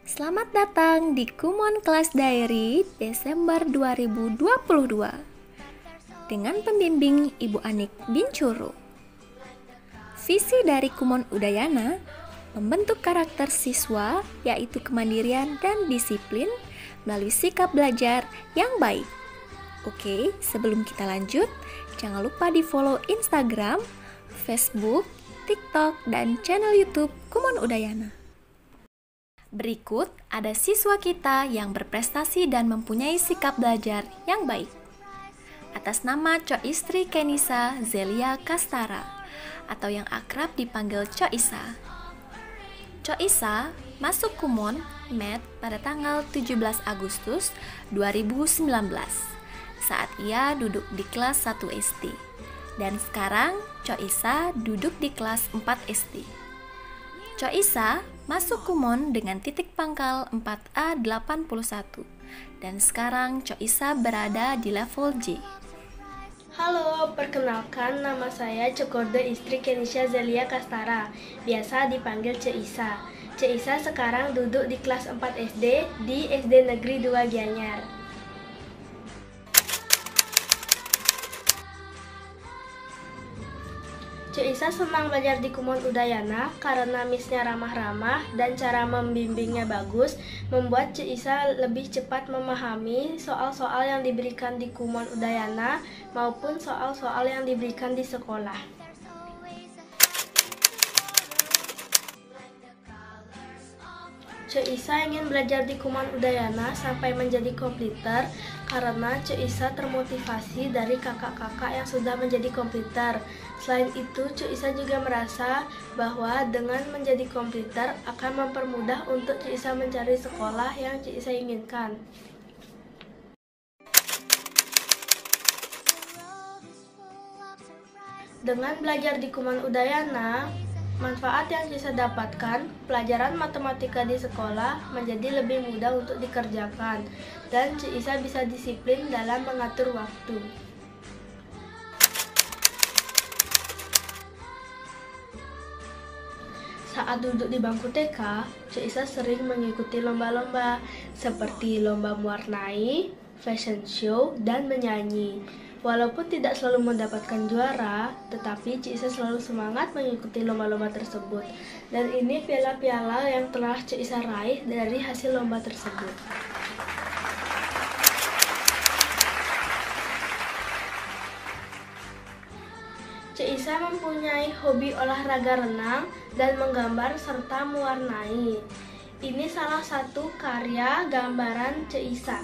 Selamat datang di Kumon Kelas Diary Desember 2022 dengan pembimbing Ibu Anik Bincuru. Visi dari Kumon Udayana membentuk karakter siswa yaitu kemandirian dan disiplin melalui sikap belajar yang baik. Oke, sebelum kita lanjut, jangan lupa di follow Instagram, Facebook, TikTok, dan channel YouTube Kumon Udayana. Berikut ada siswa kita yang berprestasi dan mempunyai sikap belajar yang baik. Atas nama Coistri Kenisa Zelia Kastara atau yang akrab dipanggil Coisa. Coisa masuk Kumon Med pada tanggal 17 Agustus 2019 saat ia duduk di kelas 1 SD. Dan sekarang Coisa duduk di kelas 4 SD. Coisa masuk Kumon dengan titik pangkal 4A81 dan sekarang Coisa berada di level J. Halo, perkenalkan nama saya Coistri Kenisa Zelia Kastara, biasa dipanggil Coisa. Coisa sekarang duduk di kelas 4 SD di SD Negeri 2 Gianyar. Coisa senang belajar di Kumon Udayana karena misnya ramah-ramah dan cara membimbingnya bagus, membuat Coisa lebih cepat memahami soal-soal yang diberikan di Kumon Udayana maupun soal-soal yang diberikan di sekolah. Coisa ingin belajar di Kumon Udayana sampai menjadi komputer karena Coisa termotivasi dari kakak-kakak yang sudah menjadi komputer. Selain itu, Coisa juga merasa bahwa dengan menjadi komputer akan mempermudah untuk Coisa mencari sekolah yang Coisa inginkan. Dengan belajar di Kumon Udayana, manfaat yang Coisa dapatkan, pelajaran matematika di sekolah menjadi lebih mudah untuk dikerjakan, dan Coisa bisa disiplin dalam mengatur waktu. Saat duduk di bangku TK, Coisa sering mengikuti lomba-lomba seperti lomba mewarnai, fashion show, dan menyanyi. Walaupun tidak selalu mendapatkan juara, tetapi Coisa selalu semangat mengikuti lomba-lomba tersebut. Dan ini piala-piala yang telah Coisa raih dari hasil lomba tersebut. Coisa mempunyai hobi olahraga renang dan menggambar serta mewarnai. Ini salah satu karya gambaran Coisa.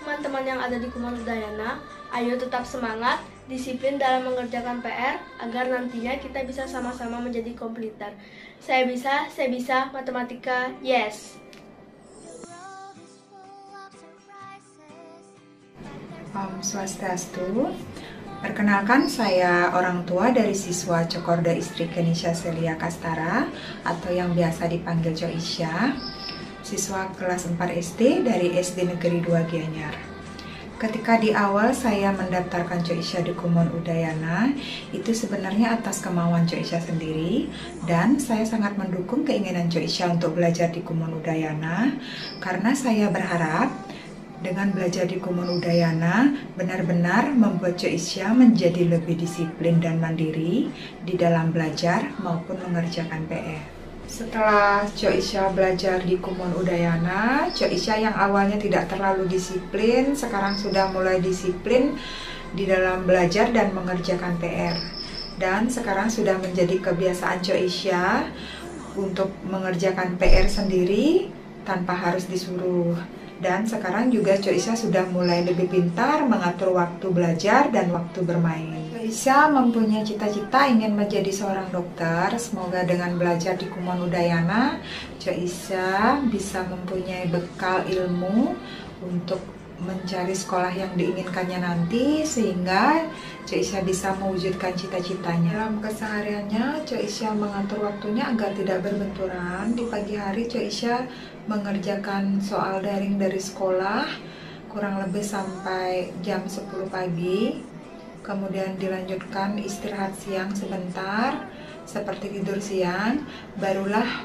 Teman-teman yang ada di Kumon Udayana, ayo tetap semangat, disiplin dalam mengerjakan PR agar nantinya kita bisa sama-sama menjadi komputer. Saya bisa, matematika, yes! Om Swastiastu. Perkenalkan, saya orang tua dari siswa Coistri Kenisa Zelia Kastara atau yang biasa dipanggil Coisa, siswa kelas 4 SD dari SD Negeri 2 Gianyar. Ketika di awal saya mendaftarkan Coisa di Kumon Udayana, itu sebenarnya atas kemauan Coisa sendiri, dan saya sangat mendukung keinginan Coisa untuk belajar di Kumon Udayana karena saya berharap dengan belajar di Kumon Udayana benar-benar membuat Coisa menjadi lebih disiplin dan mandiri di dalam belajar maupun mengerjakan PR. Setelah Coisa belajar di Kumon Udayana, Coisa yang awalnya tidak terlalu disiplin, sekarang sudah mulai disiplin di dalam belajar dan mengerjakan PR. Dan sekarang sudah menjadi kebiasaan Coisa untuk mengerjakan PR sendiri tanpa harus disuruh. Dan sekarang juga Coisa sudah mulai lebih pintar mengatur waktu belajar dan waktu bermain. Coisa mempunyai cita-cita ingin menjadi seorang dokter. Semoga dengan belajar di Kumon Udayana, Coisa bisa mempunyai bekal ilmu untuk mencari sekolah yang diinginkannya nanti, sehingga Cok Isya bisa mewujudkan cita-citanya. Dalam kesehariannya, Cok Isya mengatur waktunya agar tidak berbenturan. Di pagi hari, Cok Isya mengerjakan soal daring dari sekolah, kurang lebih sampai jam 10 pagi. Kemudian dilanjutkan istirahat siang sebentar, seperti tidur siang. Barulah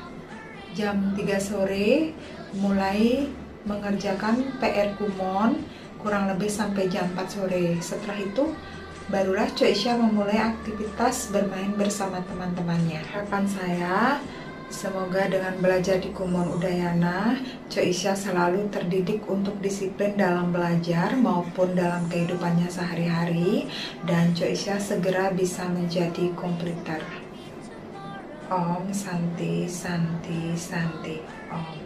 jam 3 sore mulai mengerjakan PR Kumon kurang lebih sampai jam 4 sore. Setelah itu barulah Cok Isya memulai aktivitas bermain bersama teman-temannya. Harapan saya, semoga dengan belajar di Kumon Udayana, Cok Isya selalu terdidik untuk disiplin dalam belajar maupun dalam kehidupannya sehari-hari, dan Cok Isya segera bisa menjadi kompleter. Om Santi Santi Santi Om.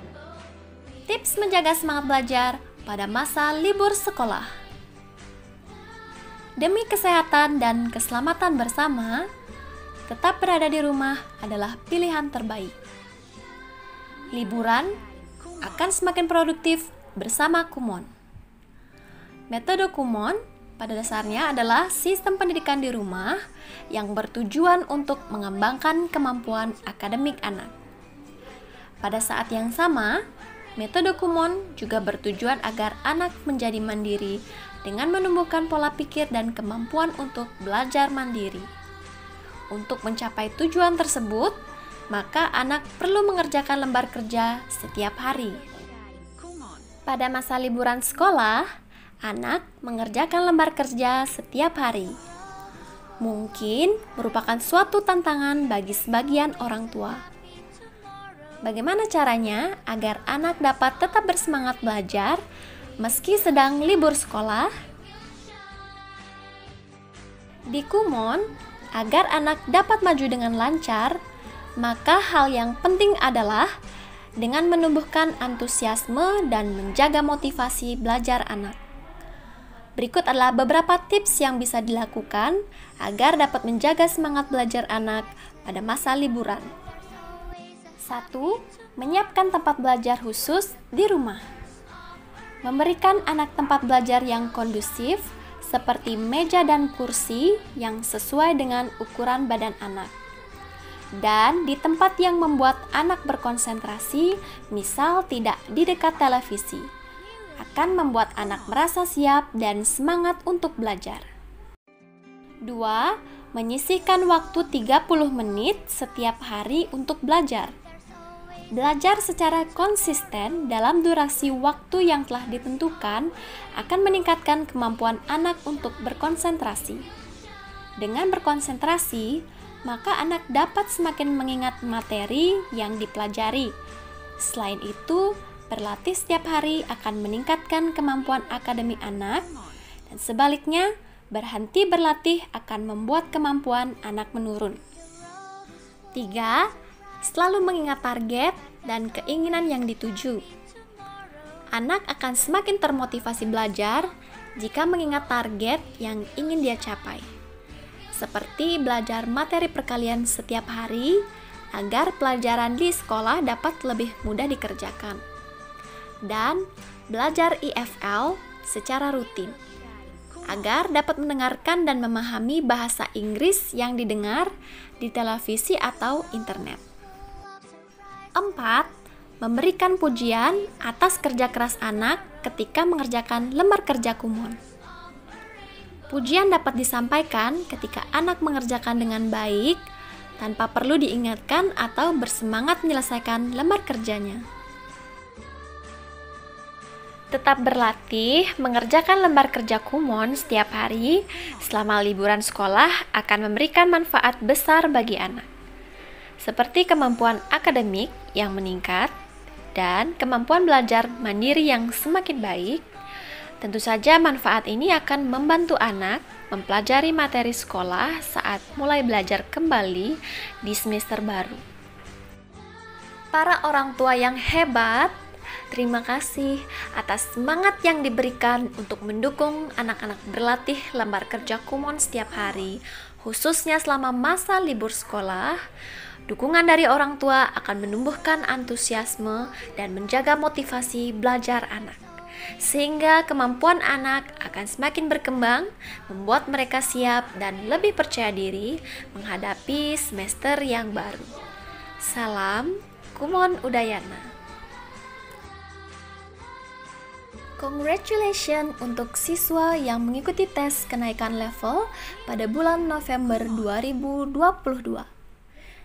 Tips menjaga semangat belajar pada masa libur sekolah. Demi kesehatan dan keselamatan bersama, tetap berada di rumah adalah pilihan terbaik. Liburan akan semakin produktif bersama Kumon. Metode Kumon pada dasarnya adalah sistem pendidikan di rumah yang bertujuan untuk mengembangkan kemampuan akademik anak. Pada saat yang sama, metode Kumon juga bertujuan agar anak menjadi mandiri dengan menumbuhkan pola pikir dan kemampuan untuk belajar mandiri. Untuk mencapai tujuan tersebut, maka anak perlu mengerjakan lembar kerja setiap hari. Pada masa liburan sekolah, anak mengerjakan lembar kerja setiap hari. Mungkin merupakan suatu tantangan bagi sebagian orang tua. Bagaimana caranya agar anak dapat tetap bersemangat belajar meski sedang libur sekolah? Di Kumon, agar anak dapat maju dengan lancar, maka hal yang penting adalah dengan menumbuhkan antusiasme dan menjaga motivasi belajar anak. Berikut adalah beberapa tips yang bisa dilakukan agar dapat menjaga semangat belajar anak pada masa liburan. 1. Menyiapkan tempat belajar khusus di rumah. Memberikan anak tempat belajar yang kondusif seperti meja dan kursi yang sesuai dengan ukuran badan anak. Dan di tempat yang membuat anak berkonsentrasi, misal tidak di dekat televisi, akan membuat anak merasa siap dan semangat untuk belajar. 2. Menyisihkan waktu 30 menit setiap hari untuk belajar. Belajar secara konsisten dalam durasi waktu yang telah ditentukan akan meningkatkan kemampuan anak untuk berkonsentrasi. Dengan berkonsentrasi, maka anak dapat semakin mengingat materi yang dipelajari. Selain itu, berlatih setiap hari akan meningkatkan kemampuan akademik anak, dan sebaliknya, berhenti berlatih akan membuat kemampuan anak menurun. 3. Selalu mengingat target dan keinginan yang dituju. Anak akan semakin termotivasi belajar jika mengingat target yang ingin dia capai. Seperti belajar materi perkalian setiap hari agar pelajaran di sekolah dapat lebih mudah dikerjakan. Dan belajar IFL secara rutin agar dapat mendengarkan dan memahami bahasa Inggris yang didengar di televisi atau internet. 4. Memberikan pujian atas kerja keras anak ketika mengerjakan lembar kerja Kumon. Pujian dapat disampaikan ketika anak mengerjakan dengan baik tanpa perlu diingatkan atau bersemangat menyelesaikan lembar kerjanya. Tetap berlatih mengerjakan lembar kerja Kumon setiap hari selama liburan sekolah akan memberikan manfaat besar bagi anak, seperti kemampuan akademik yang meningkat dan kemampuan belajar mandiri yang semakin baik. Tentu saja manfaat ini akan membantu anak mempelajari materi sekolah saat mulai belajar kembali di semester baru. Para orang tua yang hebat, terima kasih atas semangat yang diberikan untuk mendukung anak-anak berlatih lembar kerja Kumon setiap hari, khususnya selama masa libur sekolah. Dukungan dari orang tua akan menumbuhkan antusiasme dan menjaga motivasi belajar anak. sehingga kemampuan anak akan semakin berkembang, membuat mereka siap dan lebih percaya diri menghadapi semester yang baru. Salam Kumon Udayana. Congratulations untuk siswa yang mengikuti tes kenaikan level pada bulan November 2022.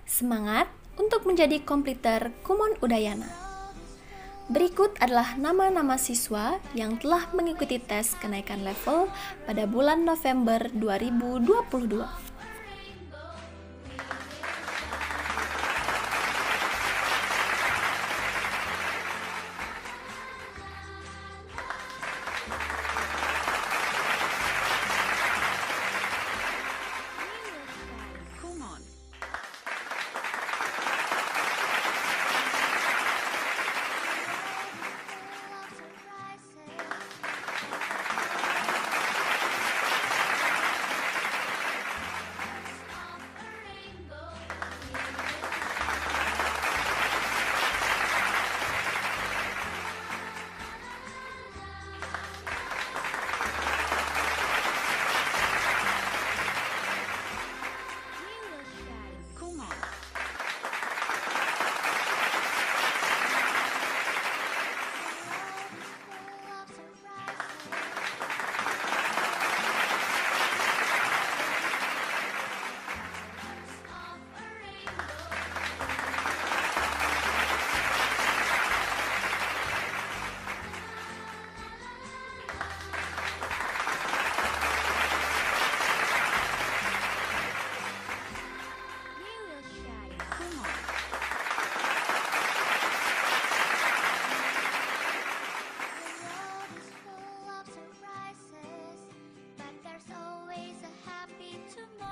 Semangat untuk menjadi kompleter Kumon Udayana. Berikut adalah nama-nama siswa yang telah mengikuti tes kenaikan level pada bulan November 2022.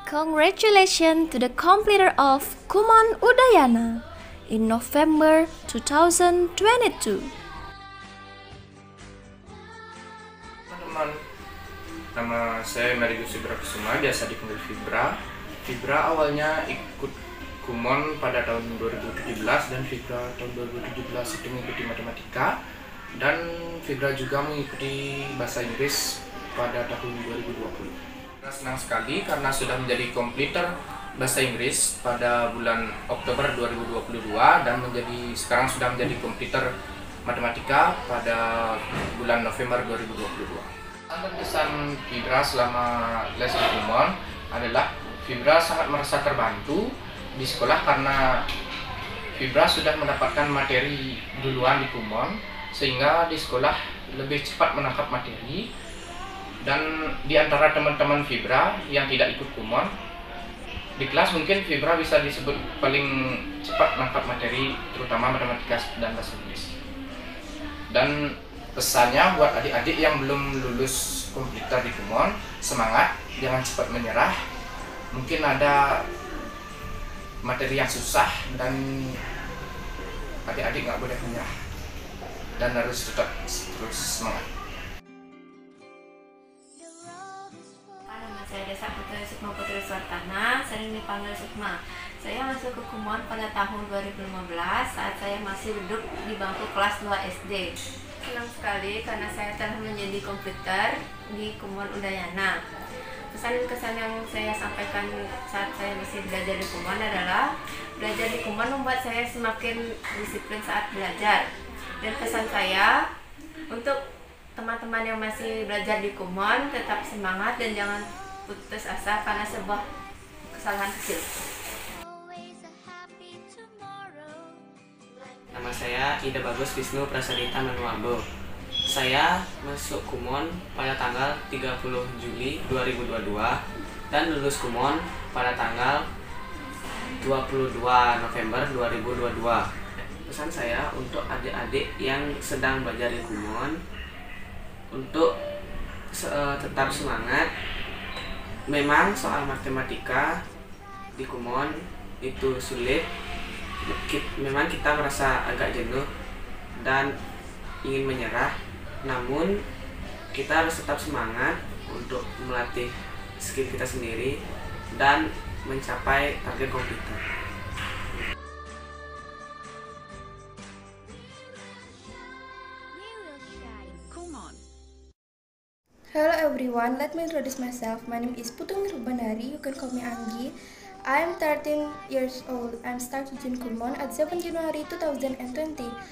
Congratulations to the completer of Kumon Udayana in November 2022. Teman-teman, nama saya Marius Fibra Kusuma, biasa dipanggil Fibra. Fibra awalnya ikut Kumon pada tahun 2017 dan Fibra tahun 2017 itu mengikuti matematika, dan Fibra juga mengikuti bahasa Inggris pada tahun 2020. Senang sekali karena sudah menjadi kompleter bahasa Inggris pada bulan Oktober 2022 dan sekarang sudah menjadi kompleter matematika pada bulan November 2022. Pesan Fibra selama les di Kumon adalah Fibra sangat merasa terbantu di sekolah karena Fibra sudah mendapatkan materi duluan di Kumon, sehingga di sekolah lebih cepat menangkap materi. Dan di antara teman-teman Fibra yang tidak ikut Kumon, di kelas mungkin Fibra bisa disebut paling cepat menangkap materi, terutama matematika dan bahasa Inggris. Dan pesannya buat adik-adik yang belum lulus kompleter di Kumon, semangat, jangan cepat menyerah. Mungkin ada materi yang susah dan adik-adik nggak boleh menyerah dan harus tetap terus semangat. Saya Desa Putri Sukma Putri Suartana, sering dipanggil Sukma. Saya masuk ke Kumon pada tahun 2015 saat saya masih duduk di bangku kelas 2 SD. Senang sekali karena saya telah menjadi kompleter di Kumon Udayana. Kesan-kesan yang saya sampaikan saat saya masih belajar di Kumon adalah belajar di Kumon membuat saya semakin disiplin saat belajar. Dan pesan saya untuk teman-teman yang masih belajar di Kumon, tetap semangat dan jangan putus asa karena sebuah kesalahan kecil. Nama saya Ida Bagus Wisnu Prasadita Manualbo. Saya masuk Kumon pada tanggal 30 Juli 2022 dan lulus Kumon pada tanggal 22 November 2022. Pesan saya untuk adik-adik yang sedang belajar di Kumon untuk tetap semangat. Memang soal matematika di Kumon itu sulit. Memang kita merasa agak jenuh dan ingin menyerah. Namun kita harus tetap semangat untuk melatih skill kita sendiri dan mencapai target komputer. Kumon. everyone, let me introduce myself. My name is Putung Rubanari, you can call me Anggi. I am 13 years old. I'm started in Kumon at 7 January 2020.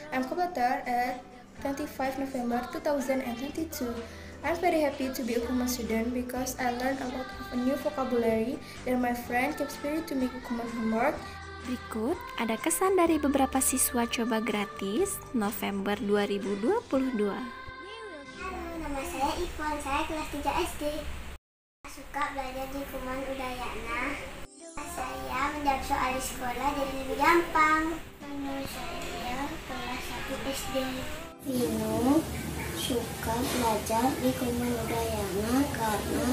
I'm completed at 25 November 2022. I'm very happy to be a Kumon student because I learned a lot of a new vocabulary and my friend kept spirit to make Kumon homework. Berikut ada kesan dari beberapa siswa coba gratis November 2022. Nama saya Ivon, saya kelas 3 SD. Suka belajar di Kumon Udayana. Saya menjawab soal di sekolah jadi lebih gampang. Menurut saya kelas 1 SD. Vino suka belajar di Kumon Udayana karena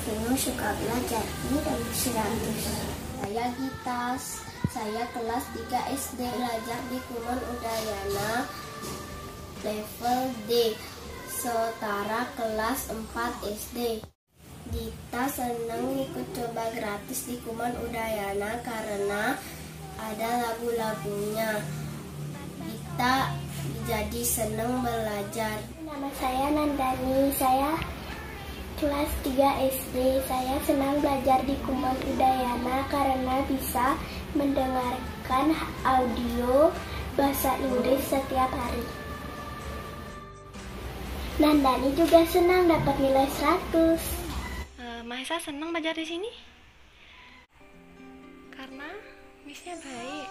Vino suka belajar di tahun 100. Saya Gitas, saya kelas 3 SD belajar di Kumon Udayana level D. Setara kelas 4 SD. Dita senang ikut coba gratis di Kumon Udayana karena ada lagu-lagunya. Dita jadi senang belajar. Nama saya Nandani, saya kelas 3 SD. Saya senang belajar di Kumon Udayana karena bisa mendengarkan audio bahasa Inggris setiap hari. Nandani juga senang dapat nilai 100. Mahesa senang belajar di sini? Karena misnya baik.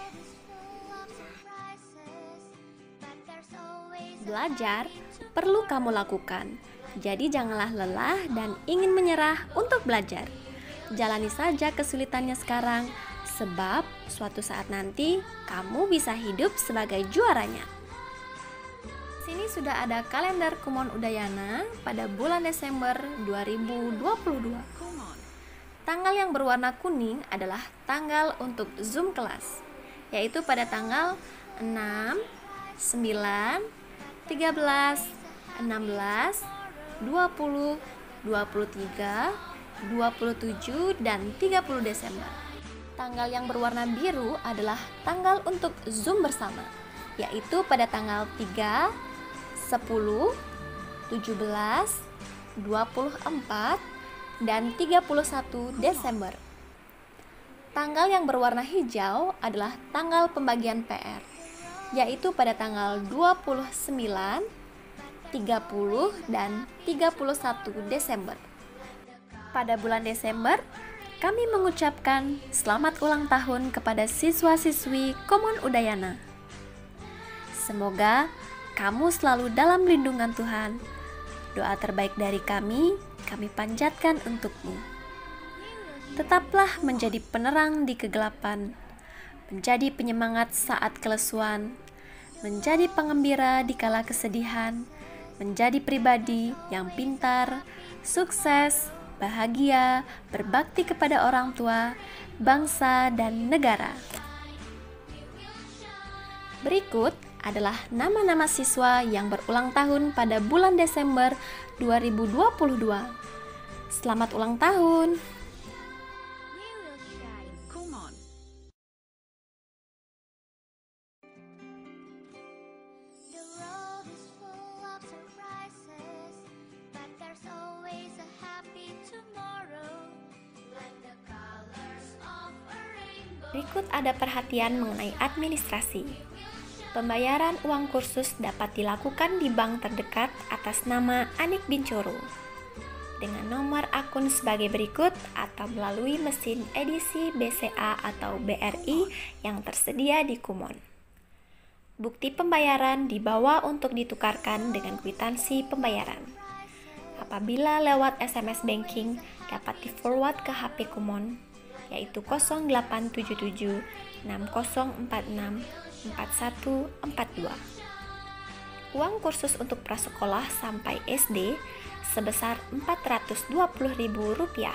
Belajar perlu kamu lakukan. Jadi janganlah lelah dan ingin menyerah untuk belajar. Jalani saja kesulitannya sekarang, sebab suatu saat nanti kamu bisa hidup sebagai juaranya. Sini sudah ada kalender Kumon Udayana pada bulan Desember 2022. Tanggal yang berwarna kuning adalah tanggal untuk Zoom kelas, yaitu pada tanggal 6, 9, 13, 16, 20, 23, 27, dan 30 Desember. Tanggal yang berwarna biru adalah tanggal untuk Zoom bersama, yaitu pada tanggal 3, 10, 17, 24, dan 31 Desember. Tanggal yang berwarna hijau adalah tanggal pembagian PR, yaitu pada tanggal 29, 30, dan 31 Desember. Pada bulan Desember, kami mengucapkan selamat ulang tahun kepada siswa-siswi Kumon Udayana. Semoga kamu selalu dalam lindungan Tuhan. Doa terbaik dari kami panjatkan untukmu. Tetaplah menjadi penerang di kegelapan, menjadi penyemangat saat kelesuan, menjadi pengembira di kala kesedihan, menjadi pribadi yang pintar, sukses, bahagia, berbakti kepada orang tua, bangsa, dan negara. Berikut adalah nama-nama siswa yang berulang tahun pada bulan Desember 2022. Selamat ulang tahun! Berikut ada perhatian mengenai administrasi. Pembayaran uang kursus dapat dilakukan di bank terdekat atas nama Anik Bincoro dengan nomor akun sebagai berikut atau melalui mesin edisi BCA atau BRI yang tersedia di Kumon. Bukti pembayaran dibawa untuk ditukarkan dengan kwitansi pembayaran. Apabila lewat SMS banking dapat di-forward ke HP Kumon, yaitu 0877 6046 4142. Uang kursus untuk prasekolah sampai SD sebesar Rp420.000,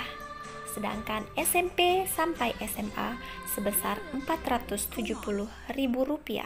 sedangkan SMP sampai SMA sebesar Rp470.000.